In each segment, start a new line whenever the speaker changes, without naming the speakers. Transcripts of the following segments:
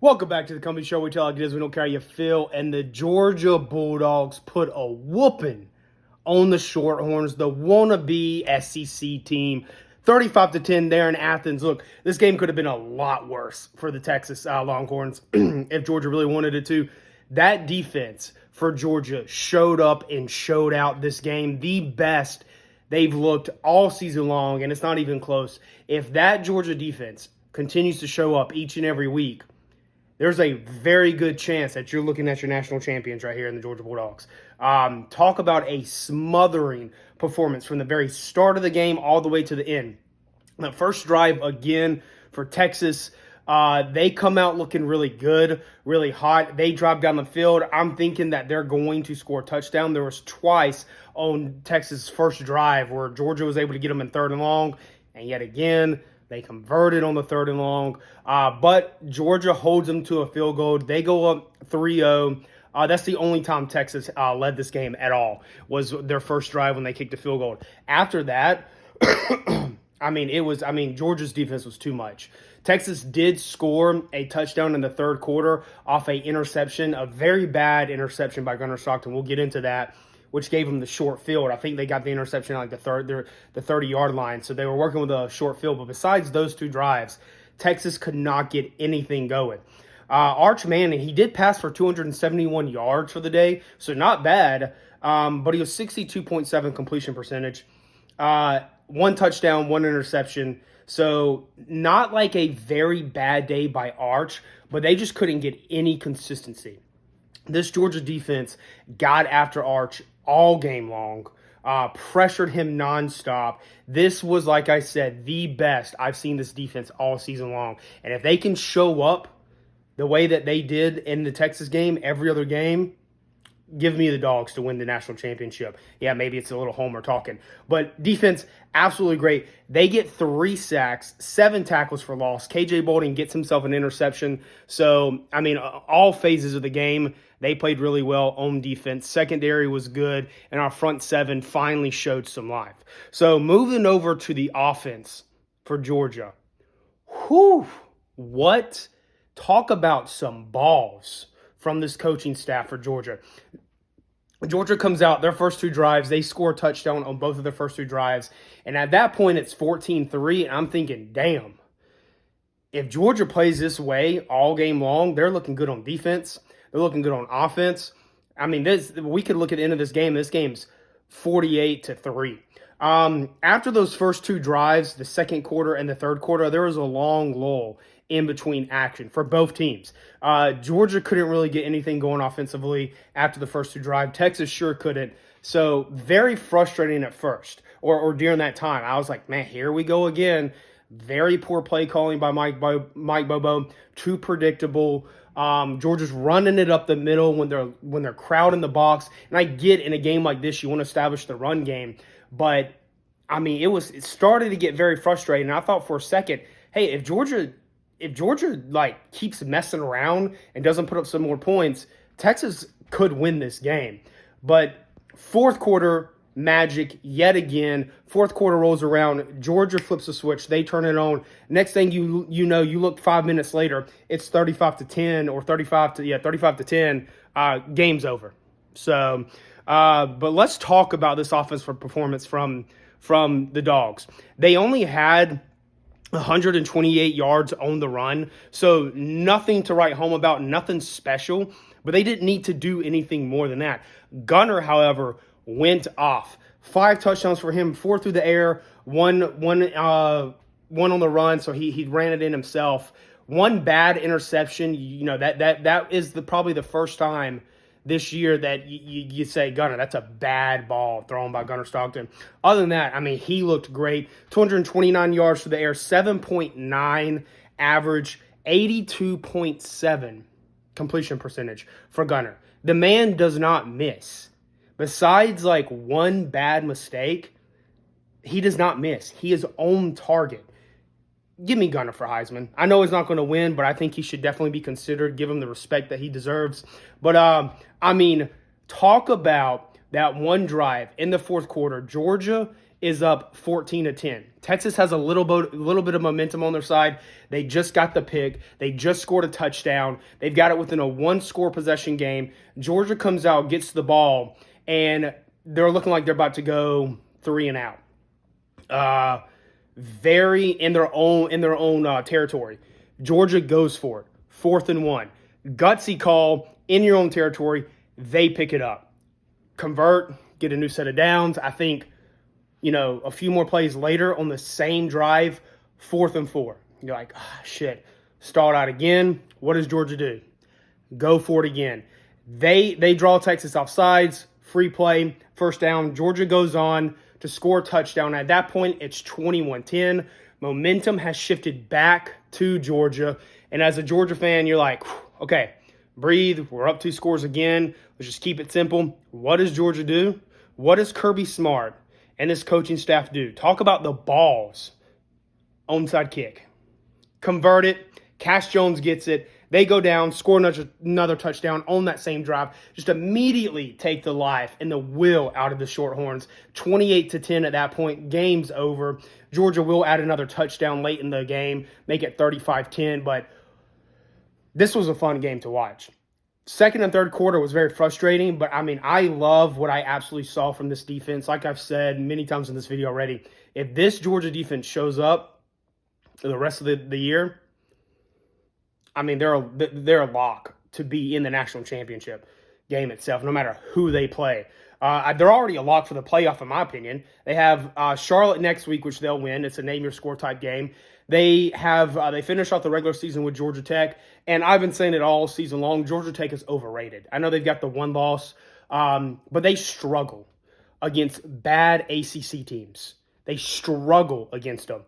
Welcome back to the Company Show. We tell like it is, we don't care how you feel. And the Georgia Bulldogs put a whooping on the Shorthorns, the wannabe SEC team. 35-10 there in Athens. Look, this game could have been a lot worse for the Texas Longhorns if Georgia really wanted it to. That defense for Georgia showed up and showed out this game. The best they've looked all season long, and it's not even close. If that Georgia defense continues to show up each and every week, there's a very good chance that you're looking at your national champions right here in the Georgia Bulldogs. Talk about a smothering performance from the very start of the game all the way to the end. The first drive, again, for Texas, they come out looking really good, really hot. They drive down the field. I'm thinking that they're going to score a touchdown. There was twice on Texas' first drive where Georgia was able to get them in 3rd and long, and yet again, they converted on the 3rd and long, but Georgia holds them to a field goal. They go up 3-0. That's the only time Texas led this game at all, was their first drive when they kicked the field goal. After that, Georgia's defense was too much. Texas did score a touchdown in the 3rd quarter off a interception, a very bad interception by Gunnar Stockton. We'll get into that, which gave them the short field. I think they got the interception at like the 30-yard line, so they were working with a short field. But besides those two drives, Texas could not get anything going. Arch Manning, he did pass for 271 yards for the day, so not bad, but he was 62.7 completion percentage. 1 touchdown, 1 interception, so not like a very bad day by Arch, but they just couldn't get any consistency. This Georgia defense got after Arch all game long, pressured him nonstop. This was, like I said, the best I've seen this defense all season long. And if they can show up the way that they did in the Texas game, every other game, give me the Dogs to win the national championship. Yeah, maybe it's a little homer talking. But defense, absolutely great. They get 3 sacks, 7 tackles for loss. KJ Bolden gets himself an interception. So, all phases of the game, they played really well on defense. Secondary was good, and our front 7 finally showed some life. So, moving over to the offense for Georgia. What? Talk about some balls from this coaching staff for Georgia. Georgia comes out, their first 2 drives, they score a touchdown on both of their first 2 drives. And at that point, it's 14-3, and I'm thinking, damn, if Georgia plays this way all game long, they're looking good on defense. They're looking good on offense. We could look at the end of this game. This game's 48-3. After those first 2 drives, the second quarter and the 3rd quarter, there was a long lull in between action for both teams. Georgia couldn't really get anything going offensively after the first 2 drives. Texas sure couldn't. So very frustrating at first or during that time. I was like, man, here we go again. Very poor play calling by Mike Bobo. Too predictable. Georgia's running it up the middle when they're crowding the box. And I get in a game like this, you want to establish the run game. But, it started to get very frustrating. And I thought for a second, hey, if Georgia keeps messing around and doesn't put up some more points, Texas could win this game. But 4th quarter magic yet again. 4th quarter rolls around. Georgia flips a switch. They turn it on. Next thing you look 5 minutes later, it's 35-10 or 35-10. Game's over. So, but let's talk about this offensive performance from the Dogs. They only had 128 yards on the run, so nothing to write home about, nothing special, but they didn't need to do anything more than that. Gunnar, however, went off. 5 touchdowns for him, 4 through the air, one on the run, so he ran it in himself. 1 bad interception. That is probably the first time this year that you say, Gunnar, that's a bad ball thrown by Gunnar Stockton. Other than that, he looked great. 229 yards to the air, 7.9 average, 82.7 completion percentage for Gunnar. The man does not miss. Besides 1 bad mistake, he does not miss. He is on target. Give me Gunnar for Heisman. I know he's not going to win, but I think he should definitely be considered. Give him the respect that he deserves. But, talk about that one drive in the 4th quarter. Georgia is up 14-10. Texas has a little bit of momentum on their side. They just got the pick. They just scored a touchdown. They've got it within a one-score possession game. Georgia comes out, gets the ball, and they're looking like they're about to go 3 and out. Very in their own territory. Georgia goes for it. 4th and 1. Gutsy call in your own territory. They pick it up. Convert, get a new set of downs. I think, a few more plays later on the same drive, 4th and 4. You're like, shit. Stalled out again. What does Georgia do? Go for it again. They draw Texas off sides. Free play. First down. Georgia goes on to score a touchdown. At that point, it's 21-10. Momentum has shifted back to Georgia. And as a Georgia fan, you're like, okay, breathe. We're up 2 scores again. Let's just keep it simple. What does Georgia do? What does Kirby Smart and this coaching staff do? Talk about the balls. Onside kick. Convert it. Cash Jones gets it. They go down, score another touchdown on that same drive. Just immediately take the life and the will out of the Shorthorns. 28-10 at that point. Game's over. Georgia will add another touchdown late in the game, make it 35-10. But this was a fun game to watch. Second and third quarter was very frustrating, but I love what I absolutely saw from this defense. Like I've said many times in this video already, if this Georgia defense shows up for the rest of the year, they're a lock to be in the national championship game itself, no matter who they play. They're already a lock for the playoff, in my opinion. They have Charlotte next week, which they'll win. It's a name-your-score type game. They finish off the regular season with Georgia Tech, and I've been saying it all season long, Georgia Tech is overrated. I know they've got the one loss, but they struggle against bad ACC teams. They struggle against them.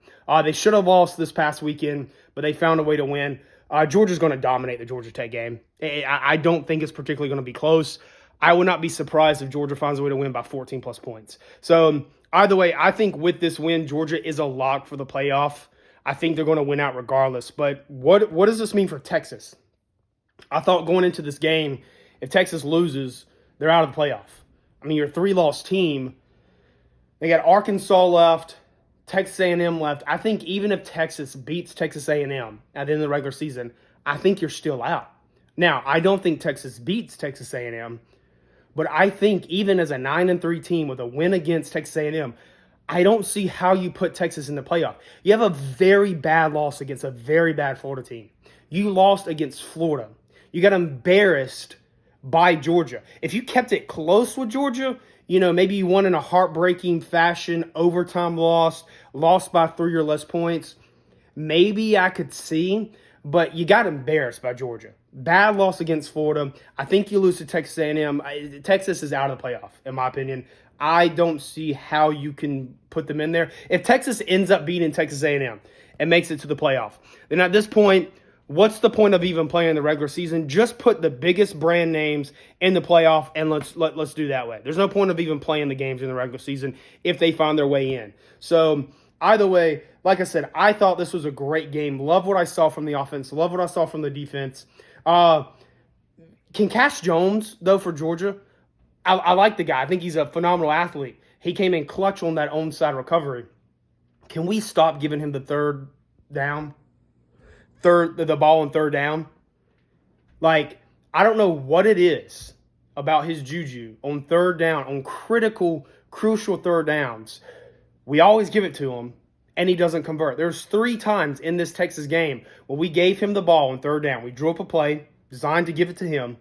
They should have lost this past weekend, but they found a way to win. Georgia's going to dominate the Georgia Tech game. I don't think it's particularly going to be close. I would not be surprised if Georgia finds a way to win by 14-plus points. So either way, I think with this win, Georgia is a lock for the playoff. I think they're going to win out regardless. But what does this mean for Texas? I thought going into this game, if Texas loses, they're out of the playoff. You're a 3-loss team. They got Arkansas left, Texas A&M left. I think even if Texas beats Texas A&M at the end of the regular season, I think you're still out. Now, I don't think Texas beats Texas A&M, but I think even as a 9-3 team with a win against Texas A&M, I don't see how you put Texas in the playoff. You have a very bad loss against a very bad Florida team. You lost against Florida. You got embarrassed by Georgia. If you kept it close with Georgia, maybe you won in a heartbreaking fashion, overtime lost by 3 or less points, maybe I could see, but you got embarrassed by Georgia. Bad loss against Florida. I think you lose to Texas A&M. Texas is out of the playoff, in my opinion. I don't see how you can put them in there. If Texas ends up beating Texas A&M and makes it to the playoff, then at this point, what's the point of even playing in the regular season? Just put the biggest brand names in the playoff and let's do that way. There's no point of even playing the games in the regular season if they find their way in. So either way, like I said, I thought this was a great game. Love what I saw from the offense. Love what I saw from the defense. Can Cash Jones, though, for Georgia, I like the guy. I think he's a phenomenal athlete. He came in clutch on that onside recovery. Can we stop giving him the third down? The ball on third down? I don't know what it is about his juju on third down, on crucial third downs. We always give it to him, and he doesn't convert. There's 3 times in this Texas game where we gave him the ball on third down. We drew up a play designed to give it to him.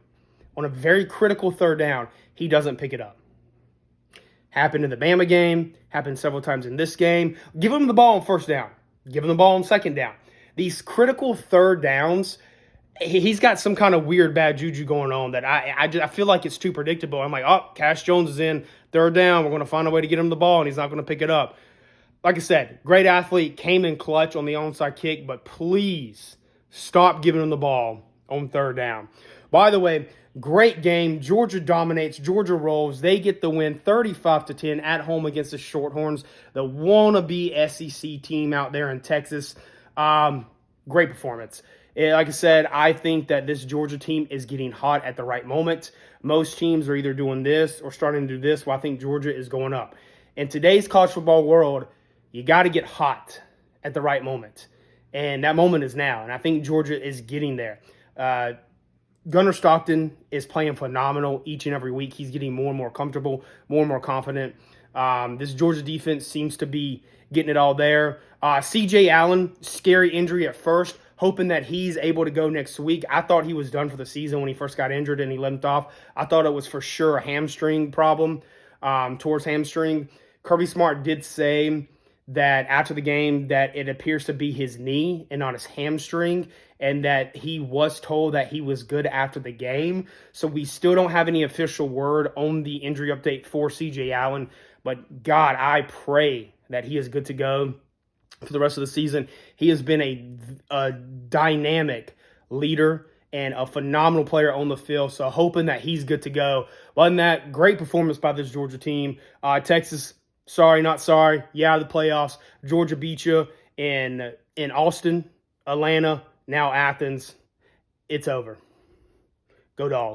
On a very critical third down, he doesn't pick it up. Happened in the Bama game. Happened several times in this game. Give him the ball on first down. Give him the ball on second down. These critical third downs, he's got some kind of weird bad juju going on that I feel like it's too predictable. I'm like, Cash Jones is in third down. We're going to find a way to get him the ball, and he's not going to pick it up. Like I said, great athlete, came in clutch on the onside kick, but please stop giving him the ball on third down. By the way, great game. Georgia dominates. Georgia rolls. They get the win 35-10 at home against the Shorthorns, the wannabe SEC team out there in Texas. Great performance. Like I said, I think that this Georgia team is getting hot at the right moment. Most teams are either doing this or starting to do this, while I think Georgia is going up. in today's college football world, you got to get hot at the right moment. And that moment is now. And I think Georgia is getting there. Gunnar Stockton is playing phenomenal each and every week. He's getting more and more comfortable, more and more confident. This Georgia defense seems to be getting it all there. C.J. Allen, scary injury at first, hoping that he's able to go next week. I thought he was done for the season when he first got injured and he limped off. I thought it was for sure a hamstring problem, towards hamstring. Kirby Smart did say that after the game that it appears to be his knee and not his hamstring, and that he was told that he was good after the game. So we still don't have any official word on the injury update for C.J. Allen. But God, I pray that he is good to go for the rest of the season. He has been a dynamic leader and a phenomenal player on the field. So hoping that he's good to go. Other than that, great performance by this Georgia team. Texas, sorry, not sorry. Yeah, the playoffs. Georgia beat you in Austin, Atlanta, now Athens. It's over. Go Dogs.